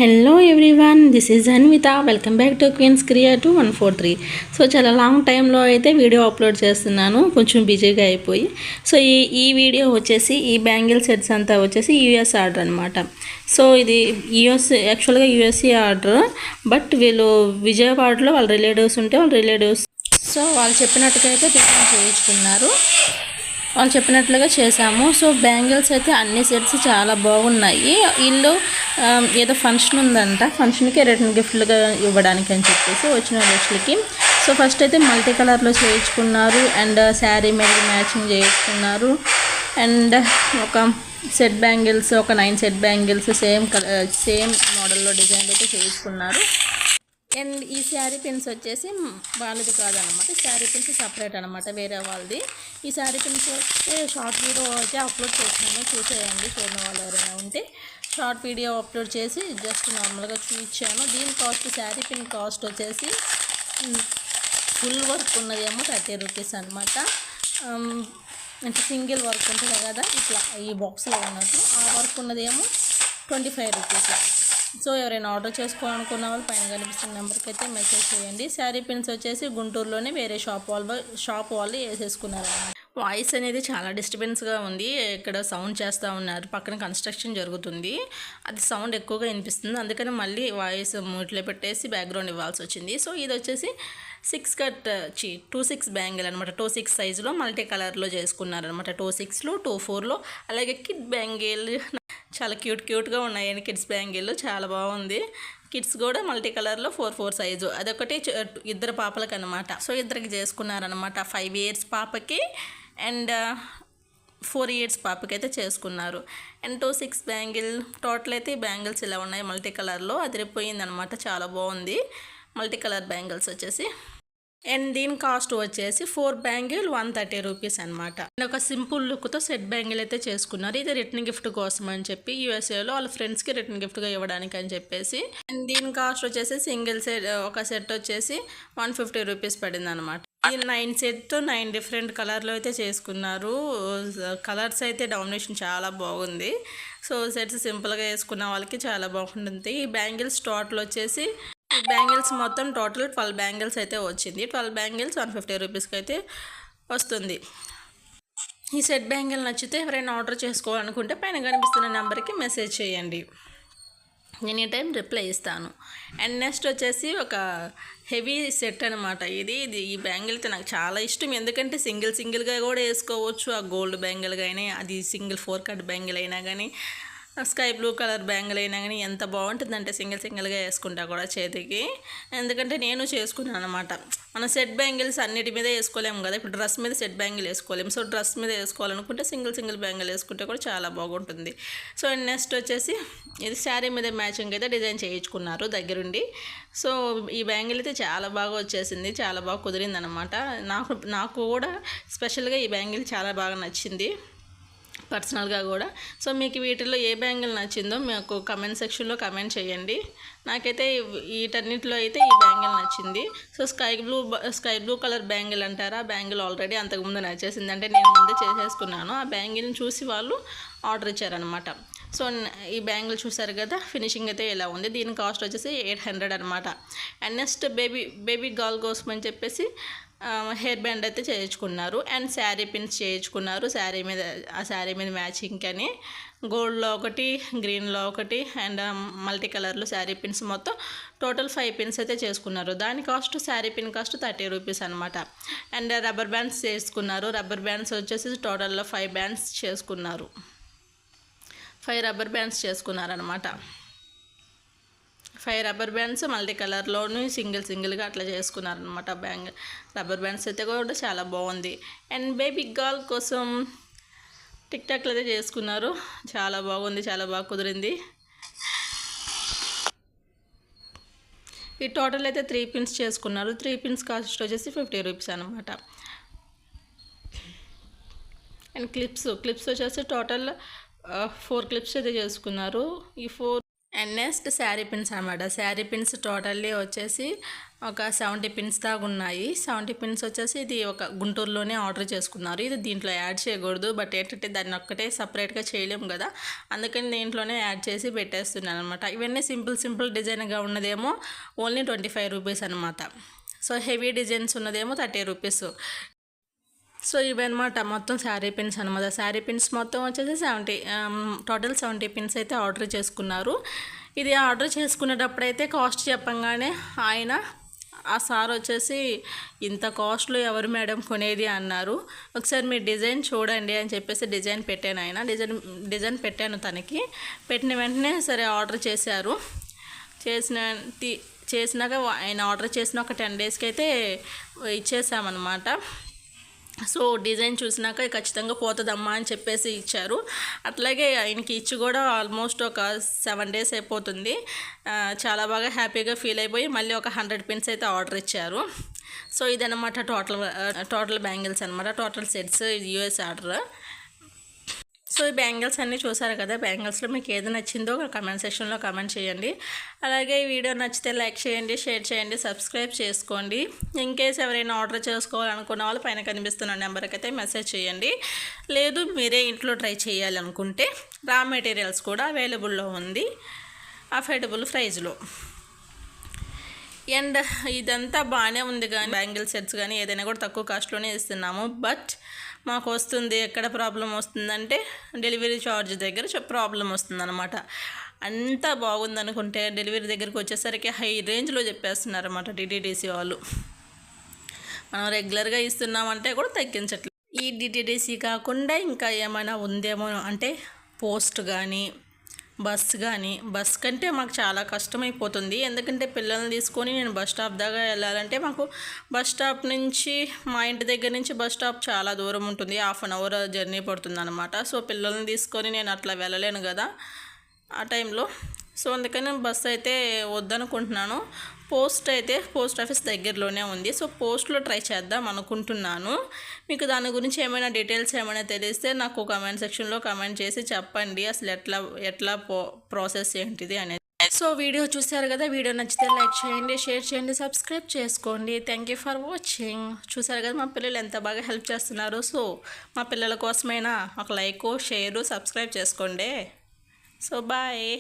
Hello everyone, this is Anvitha. Welcome back to Queens Creative 214. So చాలా long టైంలో అయితే video upload చేస్తున్నాను, కొంచెం బిజీగా అయిపోయి. సో ఈ వీడియో వచ్చేసి ఈ బ్యాంగిల్ సెట్స్ అంతా వచ్చేసి యూఎస్ ఆర్డర్ అనమాట. సో ఇది యాక్చువల్గా యూఎస్ఏ ఆర్డర్, బట్ వీళ్ళు విజయవాడలో వాళ్ళ రిలేటివ్స్ ఉంటే వాళ్ళ రిలేటివ్స్ సో వాళ్ళు చెప్పినట్టుగా అయితే డిజైన్ చేయించుకున్నారు. వాళ్ళు చెప్పినట్లుగా చేసాము. సో బ్యాంగిల్స్ అయితే అన్ని సెట్స్ చాలా బాగున్నాయి. వీళ్ళు ఏదో ఫంక్షన్ ఉందంట, ఫంక్షన్కి రిటర్న్ గిఫ్ట్లుగా ఇవ్వడానికి అని చెప్పేసి వచ్చిన గెస్ట్లకి. సో ఫస్ట్ అయితే మల్టీ కలర్లో చేయించుకున్నారు, అండ్ శారీ మీద మ్యాచింగ్ చేయించుకున్నారు, అండ్ ఒక సెట్ బ్యాంగిల్స్, ఒక 9 సెట్ బ్యాంగిల్స్ సేమ్ మోడల్లో డిజైన్ అయితే చేయించుకున్నారు. అండ్ ఈ శారీ పిన్స్ వచ్చేసి వాళ్ళది కాదనమాట, శారీ పిన్స్ సపరేట్ అనమాట, వేరే వాళ్ళది. ఈ శారీ పిన్స్ అయితే షార్ట్ వీడియో అయితే అప్లోడ్ చేసినాను, చూసేయండి చూడని వాళ్ళు ఎవరైనా ఉంటే. షార్ట్ వీడియో అప్లోడ్ చేసి జస్ట్ నార్మల్గా చూపించాను. దీని కాస్ట్, శారీ పిన్ కాస్ట్ వచ్చేసి ఫుల్ వర్క్ ఉన్నదేమో 30 రూపీస్ అనమాట. అంటే సింగిల్ వర్క్ ఉంటుంది కదా, ఇట్లా ఈ బాక్స్లో ఉన్నట్టు, ఆ వర్క్ ఉన్నదేమో 25 రూపీస్. సో ఎవరైనా ఆర్డర్ చేసుకోవాలనుకున్న వాళ్ళు పైన కనిపిస్తున్న నెంబర్కి అయితే మెసేజ్ చేయండి. శారీ పిన్స్ వచ్చేసి గుంటూరులోనే వేరే షాప్ వాళ్ళు వేసేసుకున్నారు. వాయిస్ అనేది చాలా డిస్టర్బెన్స్గా ఉంది, ఇక్కడ సౌండ్ చేస్తూ ఉన్నారు, పక్కన కన్స్ట్రక్షన్ జరుగుతుంది, అది సౌండ్ ఎక్కువగా వినిపిస్తుంది, అందుకని మళ్ళీ వాయిస్ మ్యూట్లో పెట్టేసి బ్యాక్గ్రౌండ్ ఇవ్వాల్సి వచ్చింది. సో ఇది వచ్చేసి 2/6 బ్యాంగిల్ అనమాట, 2/6 సైజులో మల్టీ కలర్లో చేసుకున్నారనమాట, 2/6లో 2/4లో. అలాగే కిడ్ బ్యాంగిల్ చాలా క్యూట్గా ఉన్నాయండి, కిడ్స్ బ్యాంగిల్ చాలా బాగుంది. కిడ్స్ కూడా మల్టీ కలర్లో 4/4 సైజు, అదొకటి ఇద్దరు పాపలకు అనమాట. సో ఇద్దరికి చేసుకున్నారనమాట, 5 ఇయర్స్ పాపకి అండ్ 4 ఇయర్స్ పాపకి అయితే చేసుకున్నారు. అండ్ 2/6 బ్యాంగిల్ టోటల్ అయితే ఈ బ్యాంగిల్స్ ఇలా ఉన్నాయి మల్టీ కలర్లో, అదిరిపోయిందనమాట, చాలా బాగుంది మల్టీ కలర్ బ్యాంగిల్స్ వచ్చేసి. అండ్ దీని కాస్ట్ వచ్చేసి 4 బ్యాంగిల్ 130 రూపీస్ అనమాట. ఒక సింపుల్ లుక్తో సెట్ బ్యాంగిల్ అయితే చేసుకున్నారు. ఇది రిటర్న్ గిఫ్ట్ కోసం అని చెప్పి యూఎస్ఏలో వాళ్ళ ఫ్రెండ్స్కి రిటర్న్ గిఫ్ట్గా ఇవ్వడానికి అని చెప్పేసి. అండ్ దీని కాస్ట్ వచ్చేసి సింగిల్ సెట్, ఒక సెట్ వచ్చేసి 150 రూపీస్ పడింది అనమాట. ఈ 9 సెట్తో 9 డిఫరెంట్ కలర్లో అయితే చేసుకున్నారు. కలర్స్ అయితే డామినేషన్ చాలా బాగుంది. సో సెట్స్ సింపుల్గా వేసుకున్న వాళ్ళకి చాలా బాగుంటుంది. ఈ బ్యాంగిల్స్ టోటల్ వచ్చేసి బ్యాంగిల్స్ మొత్తం టోటల్ 12 బ్యాంగిల్స్ అయితే వచ్చింది. 12 బ్యాంగిల్స్ 150 రూపీస్కి అయితే వస్తుంది. ఈ సెట్ బ్యాంగిల్ నచ్చితే ఎవరైనా ఆర్డర్ చేసుకోవాలనుకుంటే పైన కనిపిస్తున్న నెంబర్కి మెసేజ్ చేయండి, ఎనీ టైం రిప్లై ఇస్తాను. అండ్ నెక్స్ట్ వచ్చేసి ఒక హెవీ సెట్ అనమాట. ఇది ఈ బ్యాంగిల్ అయితే నాకు చాలా ఇష్టం, ఎందుకంటే సింగిల్గా కూడా వేసుకోవచ్చు. ఆ గోల్డ్ బ్యాంగిల్ కానీ, అది సింగిల్ 4 కట్ బ్యాంగిల్ అయినా కానీ, స్కై బ్లూ కలర్ బ్యాంగిల్ అయినా కానీ ఎంత బాగుంటుందంటే సింగిల్గా వేసుకుంటా కూడా చేతికి. ఎందుకంటే నేను చేసుకున్నాను అనమాట. మనం సెట్ బ్యాంగిల్స్ అన్నిటి మీద వేసుకోలేము కదా, ఇప్పుడు డ్రెస్ మీద సెట్ బ్యాంగిల్ వేసుకోలేము. సో డ్రెస్ మీద వేసుకోవాలనుకుంటే సింగిల్ బ్యాంగిల్ వేసుకుంటే కూడా చాలా బాగుంటుంది. సో నెక్స్ట్ వచ్చేసి ఇది శారీ మీద మ్యాచింగ్ అయితే డిజైన్ చేయించుకున్నారు దగ్గరుండి. సో ఈ బ్యాంగిల్ అయితే చాలా బాగా వచ్చేసింది, చాలా బాగా కుదిరింది అనమాట. నాకు కూడా స్పెషల్గా ఈ బ్యాంగిల్ చాలా బాగా నచ్చింది పర్సనల్గా కూడా. సో మీకు వీటిల్లో ఏ బ్యాంగిల్ నచ్చిందో మీకు కమెంట్ సెక్షన్లో కమెంట్ చేయండి. నాకైతే వీటన్నిటిలో అయితే ఈ బ్యాంగిల్ నచ్చింది. So sky blue colour bangle అంటారా, ఆ బ్యాంగిల్ ఆల్రెడీ అంతకుముందు నచ్చేసింది, అంటే నేను ముందే చేసేసుకున్నాను. ఆ బ్యాంగిల్ని చూసి వాళ్ళు ఆర్డర్ ఇచ్చారనమాట. సో ఈ బ్యాంగిల్ చూసారు కదా, ఫినిషింగ్ అయితే ఇలా ఉంది. దీని కాస్ట్ వచ్చేసి 800 అనమాట. అండ్ నెక్స్ట్ బేబీ గర్ల్ కోసం అని చెప్పేసి హెయిర్ బ్యాండ్ అయితే చేయించుకున్నారు, అండ్ శారీ పిన్స్ చేయించుకున్నారు. ఆ శారీ మీద మ్యాచింగ్ అని గోల్డ్లో ఒకటి, గ్రీన్లో ఒకటి, అండ్ మల్టీ కలర్లో శారీ పిన్స్, మొత్తం టోటల్ 5 పిన్స్ అయితే చేసుకున్నారు. దాని cost, sari pin cost 30 rupees అనమాట. అండ్ రబ్బర్ బ్యాండ్స్ చేసుకున్నారు. రబ్బర్ బ్యాండ్స్ వచ్చేసి టోటల్లో 5 బ్యాండ్స్ చేసుకున్నారు, 5 రబ్బర్ బ్యాండ్స్ చేసుకున్నారనమాట. 5 రబ్బర్ బ్యాండ్స్ మల్టీ కలర్లోని సింగిల్గా అట్లా చేసుకున్నారనమాట. రబ్బర్ బ్యాండ్స్ అయితే కూడా చాలా బాగుంది. అండ్ బేబీ గర్ల్ కోసం టిక్ టాక్లు అయితే చేసుకున్నారు, చాలా బాగుంది, చాలా బాగా కుదిరింది. ఈ టోటల్ అయితే 3 పిన్స్ చేసుకున్నారు. 3 పిన్స్ కాస్ట్ వచ్చేసి 50 రూపీస్ అనమాట. అండ్ క్లిప్స్ వచ్చేసి టోటల్ 4 క్లిప్స్ అయితే చేసుకున్నారు. ఈ 4 అండ్ నెక్స్ట్ శారీ పిన్స్ అనమాట. శారీ పిన్స్ టోటల్లీ వచ్చేసి ఒక 70 పిన్స్ దాకా ఉన్నాయి. 70 పిన్స్ వచ్చేసి ఇది ఒక గుంటూరులోనే ఆర్డర్ చేసుకున్నారు. ఇది దీంట్లో యాడ్ చేయకూడదు, బట్ ఏంటంటే దాన్ని ఒక్కటే సపరేట్గా చేయలేము కదా, అందుకని దీంట్లోనే యాడ్ చేసి పెట్టేస్తున్నాను అనమాట. ఇవన్నీ సింపుల్ డిజైన్గా ఉన్నదేమో ఓన్లీ 25 రూపీస్ అనమాట. సో హెవీ డిజైన్స్ ఉన్నదేమో 30 రూపీస్. సో ఇవన్నమాట మొత్తం శారీ పిన్స్ అనమాట. శారీ పిన్స్ మొత్తం వచ్చేసి టోటల్ 70 పిన్స్ అయితే ఆర్డర్ చేసుకున్నారు. ఇది ఆర్డర్ చేసుకునేటప్పుడైతే కాస్ట్ చెప్పంగానే ఆ సార్ వచ్చేసి ఇంత కాస్ట్లో ఎవరు మేడం కొనేది అన్నారు. ఒకసారి మీరు డిజైన్ చూడండి అని చెప్పేసి డిజైన్ పెట్టాను. డిజైన్ పెట్టాను తనకి. పెట్టిన వెంటనే సరే ఆర్డర్ చేశారు. చేసినాక ఆయన ఆర్డర్ చేసిన ఒక 10 డేస్కి అయితే ఇచ్చేసామన్నమాట. సో డిజైన్ చూసినాక ఖచ్చితంగా పోతుందమ్మా అని చెప్పేసి ఇచ్చారు. అట్లాగే ఆయనకి ఇచ్చి కూడా ఆల్మోస్ట్ ఒక 7 డేస్ అయిపోతుంది. చాలా బాగా హ్యాపీగా ఫీల్ అయిపోయి మళ్ళీ ఒక 100 పిన్స్ అయితే ఆర్డర్ ఇచ్చారు. సో ఇదన్నమాట టోటల్ బ్యాంగిల్స్ అనమాట. Total sets US order. So ఈ బ్యాంగిల్స్ అన్నీ చూసారు కదా. బ్యాంగిల్స్లో మీకు ఏది నచ్చిందో కమెంట్ సెక్షన్లో కమెంట్ చేయండి. అలాగే ఈ వీడియో నచ్చితే లైక్ చేయండి, షేర్ చేయండి, సబ్స్క్రైబ్ చేసుకోండి. ఇన్కేస్ ఎవరైనా ఆర్డర్ చేసుకోవాలనుకున్న వాళ్ళు పైన కనిపిస్తున్న నెంబర్కి అయితే మెసేజ్ చేయండి. లేదు మీరే ఇంట్లో ట్రై చేయాలనుకుంటే రా మెటీరియల్స్ కూడా అవైలబుల్లో ఉంది అఫోర్డబుల్ ప్రైస్లో. అండ్ ఇదంతా బాగానే ఉంది, కానీ బ్యాంగిల్ సెట్స్ కానీ ఏదైనా కూడా తక్కువ కాస్ట్లోనే ఇస్తున్నాము. బట్ మాకు వస్తుంది ఎక్కడ ప్రాబ్లం వస్తుందంటే డెలివరీ ఛార్జ్ దగ్గర ప్రాబ్లం వస్తుందన్నమాట. అంతా బాగుందనుకుంటే డెలివరీ దగ్గరికి వచ్చేసరికి హై రేంజ్లో చెప్పేస్తున్నారు అన్నమాట డిటీడీసీ వాళ్ళు. మనం రెగ్యులర్గా ఇస్తున్నామంటే కూడా తగ్గించట్లేదు. ఈ డిటీడీసీ కాకుండా ఇంకా ఏమైనా ఉందేమో అంటే పోస్ట్ కానీ బస్ కంటే మాకు చాలా కష్టమైపోతుంది. ఎందుకంటే పిల్లల్ని తీసుకొని నేను బస్ స్టాప్ దాకా వెళ్ళాలంటే మాకు బస్ స్టాప్ నుంచి మా ఇంటి దగ్గర నుంచి బస్ స్టాప్ చాలా దూరం ఉంటుంది. 1/2 అవర్ జర్నీ పడుతుంది అనమాట. సో పిల్లల్ని తీసుకొని నేను అట్లా వెళ్ళలేను కదా ఆ టైంలో. సో అందుకని బస్ అయితే వద్దనుకుంటున్నాను. పోస్ట్ ఆఫీస్ దగ్గరలోనే ఉంది. సో పోస్ట్లో ట్రై చేద్దాం అనుకుంటున్నాను. మీకు దాని గురించి ఏమైనా డీటెయిల్స్ ఏమైనా తెలిస్తే నాకు కామెంట్ సెక్షన్లో కామెంట్ చేసి చెప్పండి. అసలు ఎట్లా ప్రాసెస్ ఏంటిది అనేది. సో వీడియో చూసారు కదా. వీడియో నచ్చితే లైక్ చేయండి, షేర్ చేయండి, సబ్స్క్రైబ్ చేసుకోండి. Thank you for watching. చూసారు కదా మా పిల్లలు ఎంత బాగా హెల్ప్ చేస్తున్నారు. సో మా పిల్లల కోసమైనా ఒక లైక్, షేరు, సబ్స్క్రైబ్ చేసుకోండి. So bye.